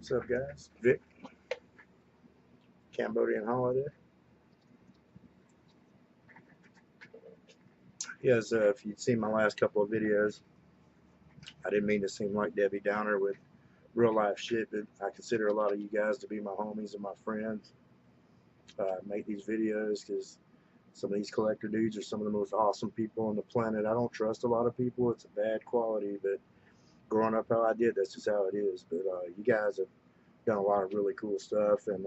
What's up, guys? Vic, Cambodian Holiday. Yes, if you'd seen my last couple of videos, I didn't mean to seem like Debbie Downer with real life shit, but I consider a lot of you guys to be my homies and my friends. Make these videos because some of these collector dudes are some of the most awesome people on the planet. I don't trust a lot of people. It's a bad quality, but growing up how I did, that's just how it is. But you guys have done a lot of really cool stuff. And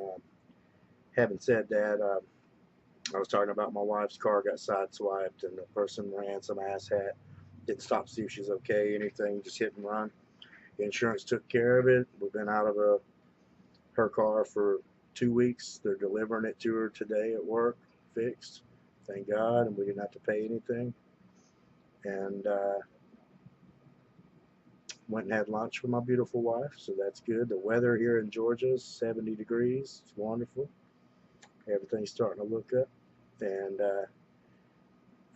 having said that, I was talking about my wife's car got sideswiped and the person ran some asshat. Didn't stop to see if she's okay, anything, just hit and run. The insurance took care of it. We've been out of her car for 2 weeks. They're delivering it to her today at work, fixed. Thank God, and we didn't have to pay anything. And went and had lunch with my beautiful wife, so that's good. The weather here in Georgia is 70 degrees. It's wonderful. Everything's starting to look up. And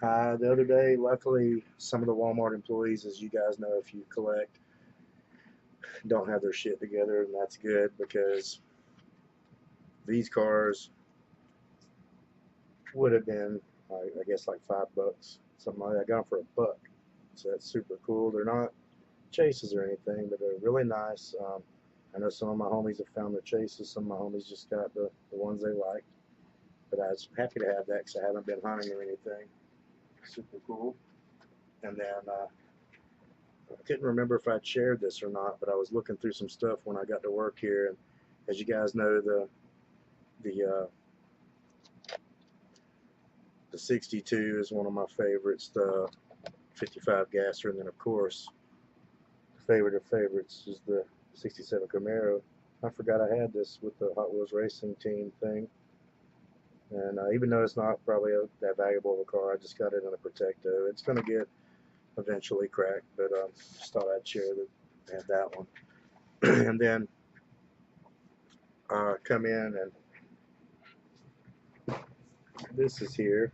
the other day, luckily, some of the Walmart employees, as you guys know, if you collect, don't have their shit together, and that's good because these cars would have been, I guess, like $5, something like that. I got them for $1, so that's super cool. They're not chases or anything, but they're really nice. I know some of my homies have found their chases. Some of my homies just got the ones they like. But I was happy to have that because I haven't been hunting or anything. Super cool. And then I couldn't remember if I'd shared this or not, but I was looking through some stuff when I got to work here. And as you guys know, the 62 is one of my favorites. The 55 gasser, and then of course, the favorite of favorites is the 67 Camaro. I forgot I had this with the Hot Wheels racing team thing. And even though it's not probably that valuable of a car, I just got it in a Protecto. It's going to get eventually cracked, but just thought I'd share that I had that one. And then come in, and this is here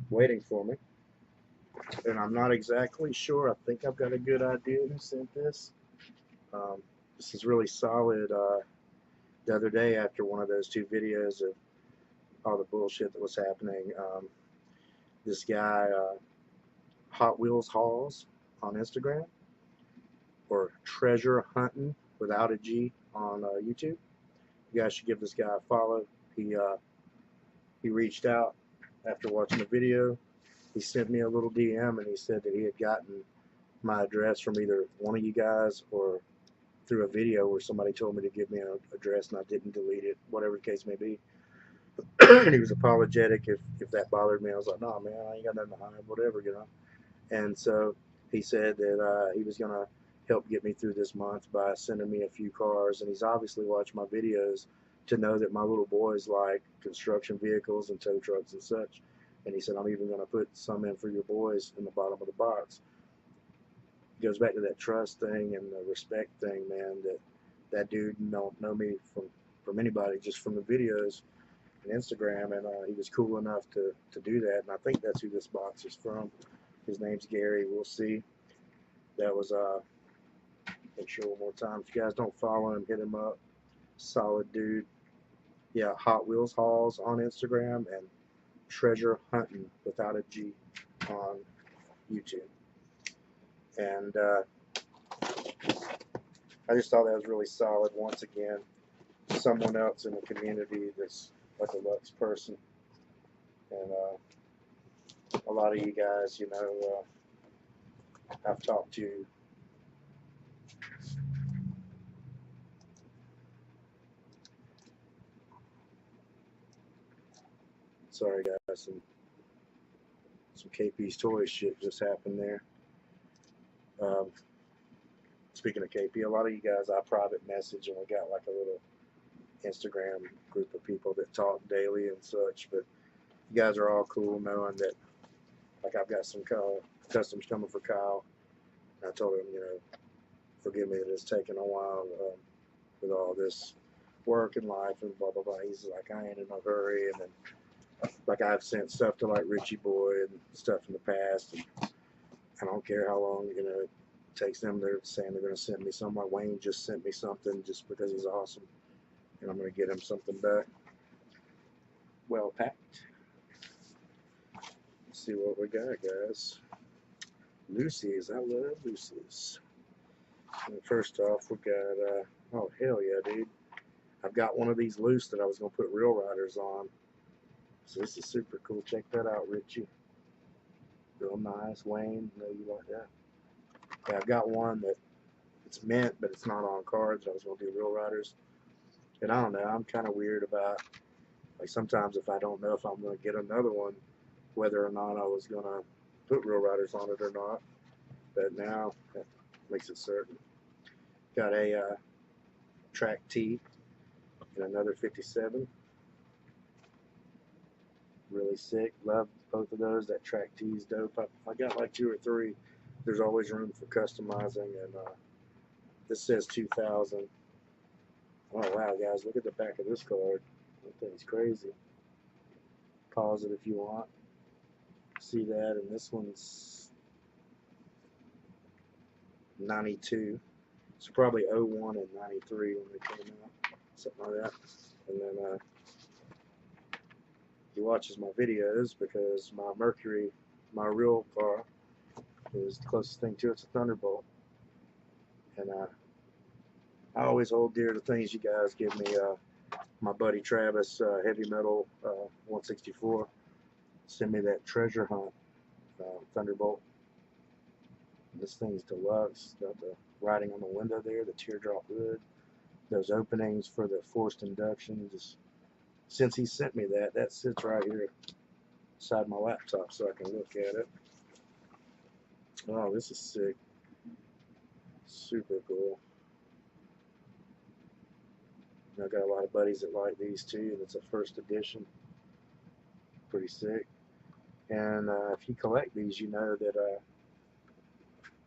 waiting for me. And I'm not exactly sure. I think I've got a good idea who sent this. This is really solid. The other day, after one of those 2 videos of all the bullshit that was happening, this guy, hotwheelshauls on Instagram, or treasurehuntin without a G on YouTube. You guys should give this guy a follow. He reached out after watching the video. He sent me a little DM and he said that he had gotten my address from either one of you guys or through a video where somebody told me to give me an address and I didn't delete it, whatever the case may be. And he was apologetic if that bothered me. I was like, no, man, I ain't got nothing to hide, whatever, you know. And so he said that he was going to help get me through this month by sending me a few cars. And he's obviously watched my videos to know that my little boys like construction vehicles and tow trucks and such. And he said, I'm even going to put some in for your boys in the bottom of the box. It goes back to that trust thing and the respect thing, man, that dude don't know me from anybody, just from the videos and Instagram, and he was cool enough to do that. And I think that's who this box is from. His name's Gary. We'll see. That was make sure one more time. If you guys don't follow him, hit him up. Solid dude. Yeah, Hot Wheels Hauls on Instagram and Treasure Hunting without a G on YouTube. And I just thought that was really solid. Once again, someone else in the community that's like a Lux person. And a lot of you guys, you know, I've talked to. Sorry guys, some KP's Toys shit just happened there. Speaking of KP, a lot of you guys I private message, and we got like a little Instagram group of people that talk daily and such. But you guys are all cool, knowing that like I've got some customs coming for Kyle. And I told him, you know, forgive me that it's taken a while with all this work and life and blah blah blah. He's like, I ain't in no hurry. And then like I've sent stuff to like Richie Boy and stuff in the past, and I don't care how long, you know, takes them. They're saying they're going to send me somewhere. Wayne just sent me something just because he's awesome, and I'm going to get him something back. Well packed. Let's see what we got, guys. Lucy's. I love Lucy's. And first off, we got, oh, hell yeah, dude. I've got one of these loose that I was going to put Real Riders on. So this is super cool. Check that out, Richie. Real nice. Wayne, I know you like that. Yeah, I've got one that it's mint, but it's not on cards. I was going to do Real Riders. And I don't know, I'm kind of weird about, like, sometimes if I don't know if I'm going to get another one, whether or not I was going to put Real Riders on it or not. But now, that makes it certain. Got a track T and another 57. Really sick. Love both of those. That track T is dope. I got like 2 or 3. There's always room for customizing, and this says 2000. Oh wow, guys, look at the back of this card. That thing's crazy. Pause it if you want. See that, and this one's 92. It's probably 01 and 93 when they came out, something like that. And then he watches my videos because my Mercury, my real car, is the closest thing to it's a Thunderbolt. And I always hold dear to things you guys give me. My buddy Travis, Heavy Metal 164, sent me that Treasure Hunt Thunderbolt. This thing's deluxe. Got the writing on the window there, the teardrop hood, those openings for the forced induction. Just since he sent me that, that sits right here beside my laptop so I can look at it. Oh, this is sick. Super cool. I got a lot of buddies that like these too, and it's a first edition. Pretty sick. And if you collect these, you know that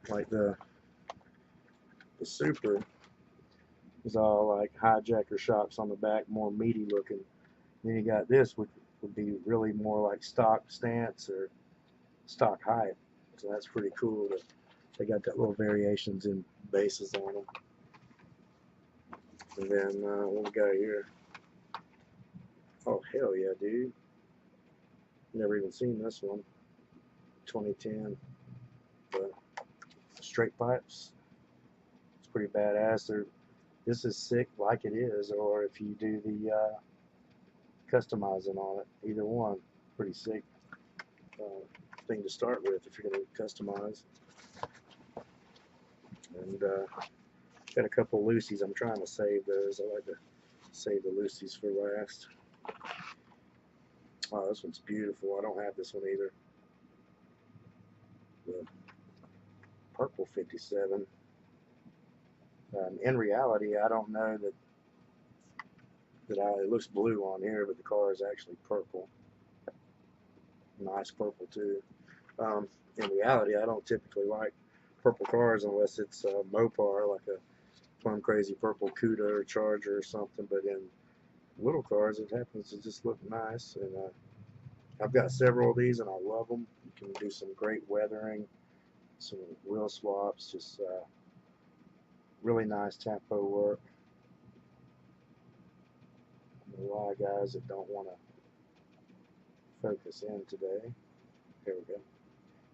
like the Super is all like hijacker shocks on the back, more meaty looking. Then you got this, which would be really more like stock stance or stock height. So that's pretty cool that they got that little variations in bases on them. And then what we got here? Oh hell yeah, dude! Never even seen this one. 2010. The straight pipes. It's pretty badass. This is sick, like it is, or if you do the customizing on it, either one, pretty sick thing to start with if you're going to customize. And got a couple Lucy's. I'm trying to save those. I like to save the Lucy's for last. Oh, this one's beautiful. I don't have this one either. The purple 57. In reality, I don't know that it looks blue on here, but the car is actually purple. Nice purple too. In reality, I don't typically like purple cars unless it's a Mopar, like a plum crazy purple Cuda or Charger or something. But in little cars, it happens to just look nice. And I've got several of these, and I love them. You can do some great weathering, some wheel swaps, just really nice tempo work. A lot of guys that don't want to focus in today. Here we go.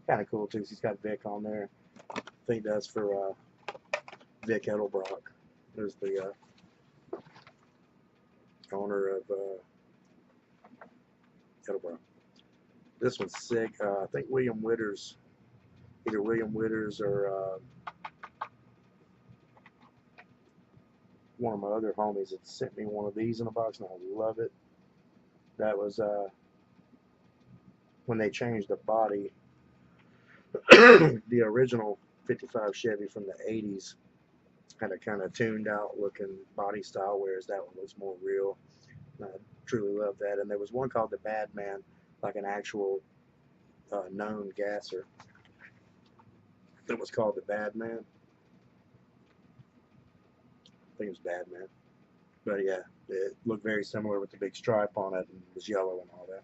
Kind of cool too. He's got Vic on there. I think that's for Vic Edelbrock. There's the owner of Edelbrock. This one's sick. I think William Witters, either William Witters or one of my other homies that sent me one of these in a box, and I love it. That was when they changed the body. The original 55 Chevy from the 80s had a kind of tuned out looking body style, whereas that one looks more real. I truly love that. And there was one called the Bad Man, like an actual known gasser. It was called the Bad Man. I think it was Bad Man. But yeah, it looked very similar with the big stripe on it, and it was yellow and all that.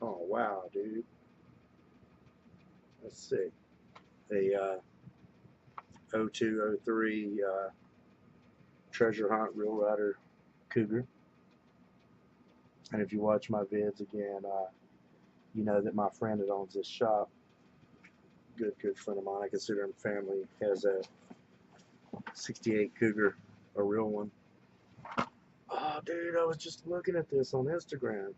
Oh wow, dude. That's sick. 02, 03 treasure hunt real rider cougar. And if you watch my vids again, you know that my friend that owns this shop, good friend of mine, I consider him family, has a 68 cougar, a real one. Oh, dude, I was just looking at this on Instagram.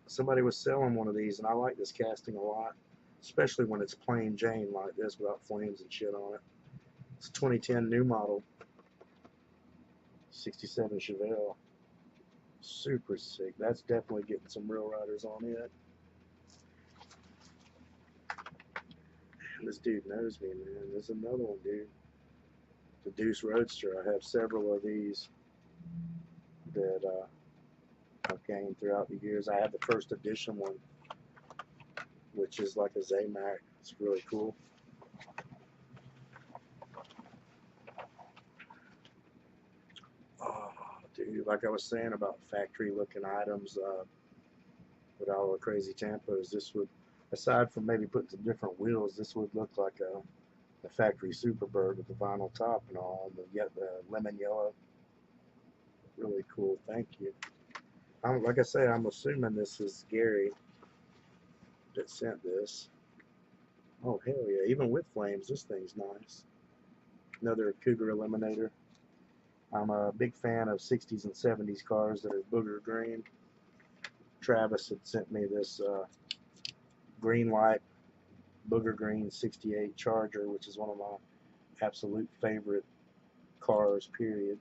Somebody was selling one of these, and I like this casting a lot, especially when it's plain Jane like this without flames and shit on it. It's a 2010 new model, 67 Chevelle. Super sick. That's definitely getting some real riders on it. And this dude knows me, man. There's another one, dude. The Deuce Roadster. I have several of these that I've gained throughout the years. I have the first edition one, which is like a Zamac. It's really cool. Oh, dude, like I was saying about factory looking items with all the crazy tampos, this would, aside from maybe putting some different wheels, this would look like a factory Superbird with the vinyl top and all, the lemon yellow. Really cool. Thank you. Like I say, I'm assuming this is Gary that sent this. Oh, hell yeah. Even with flames, this thing's nice. Another Cougar Eliminator. I'm a big fan of 60s and 70s cars that are booger green. Travis had sent me this green light booger green 68 Charger, which is one of my absolute favorite cars, period.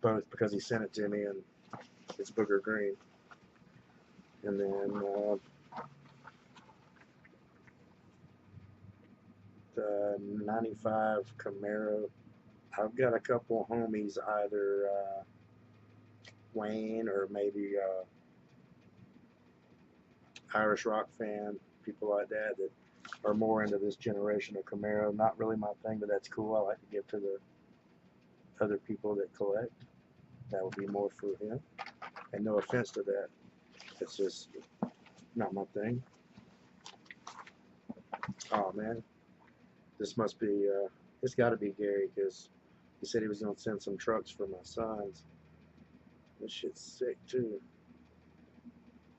Both because he sent it to me and it's booger green. And then the 95 Camaro. I've got a couple of homies, either Wayne or maybe Irish rock fan, people like that are more into this generation of Camaro. Not really my thing, but that's cool. I like to give to the other people that collect. That would be more for him. And no offense to that. It's just not my thing. Oh, man. This must be, it's got to be Gary, because he said he was going to send some trucks for my sons. This shit's sick, too.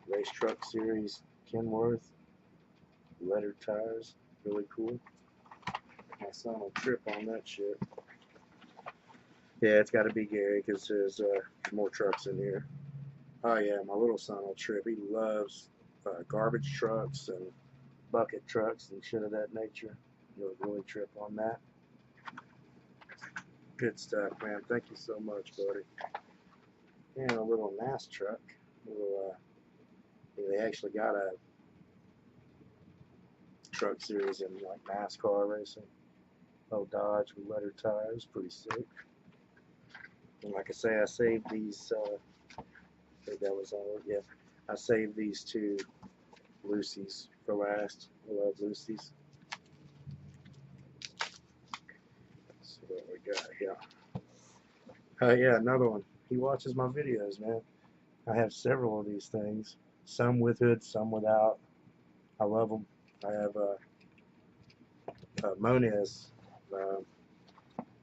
Race Truck Series, Kenworth, lettered tires, really cool. My son will trip on that shit. Yeah, it's got to be Gary, because there's more trucks in here. Oh yeah, my little son will trip. He loves garbage trucks and bucket trucks and shit of that nature. He'll really trip on that. Good stuff, man. Thank you so much, buddy. And a little NAS truck. They actually got a truck series in like NASCAR racing. Oh, Dodge with lettered tires, pretty sick. And like I say, I saved these. I think that was all. Yeah, I saved these two Lucy's for last. I love Lucy's. Let's see what we got here. Yeah, another one. He watches my videos, man. I have several of these things. Some with hoods, some without. I love them. I have Moniz,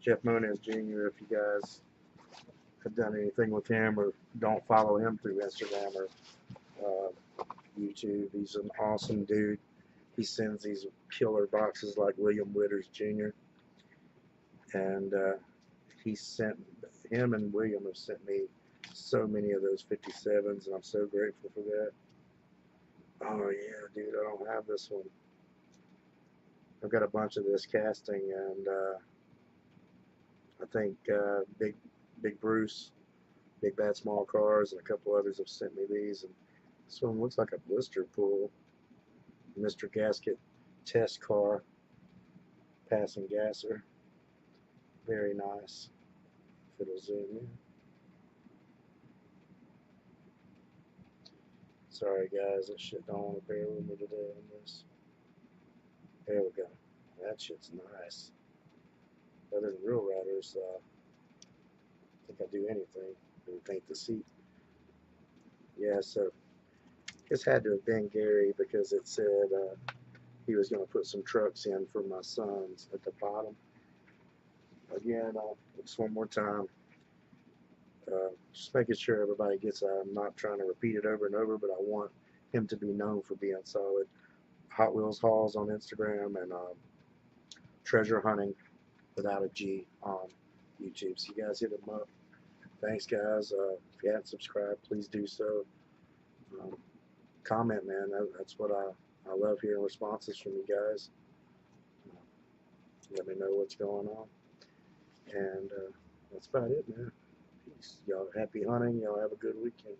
Jeff Moniz Jr. If you guys have done anything with him or don't follow him through Instagram or YouTube, he's an awesome dude. He sends these killer boxes like William Witters Jr. And him and William have sent me so many of those 57s, and I'm so grateful for that. Oh yeah, dude, I don't have this one. I've got a bunch of this casting, and I think Big Bruce, Big Bad Small Cars, and a couple others have sent me these. And this one looks like a blister pool. Mr. Gasket test car, passing gasser. Very nice. If it'll zoom in. Sorry guys, that shit don't want to bear with me today on this. There we go. That shit's nice. Other than real riders, I think I do anything. Paint the seat. Yeah, so this had to have been Gary because it said he was going to put some trucks in for my sons at the bottom. Again, just one more time, just making sure everybody gets it. I'm not trying to repeat it over and over, but I want him to be known for being solid. Hot Wheels Hauls on Instagram, and Treasure Hunting without a G on YouTube. So you guys hit them up. Thanks, guys. If you haven't subscribed, please do so. Comment, man. That's what I love hearing responses from you guys. Let me know what's going on. And that's about it, man. Peace. Y'all happy hunting. Y'all have a good weekend.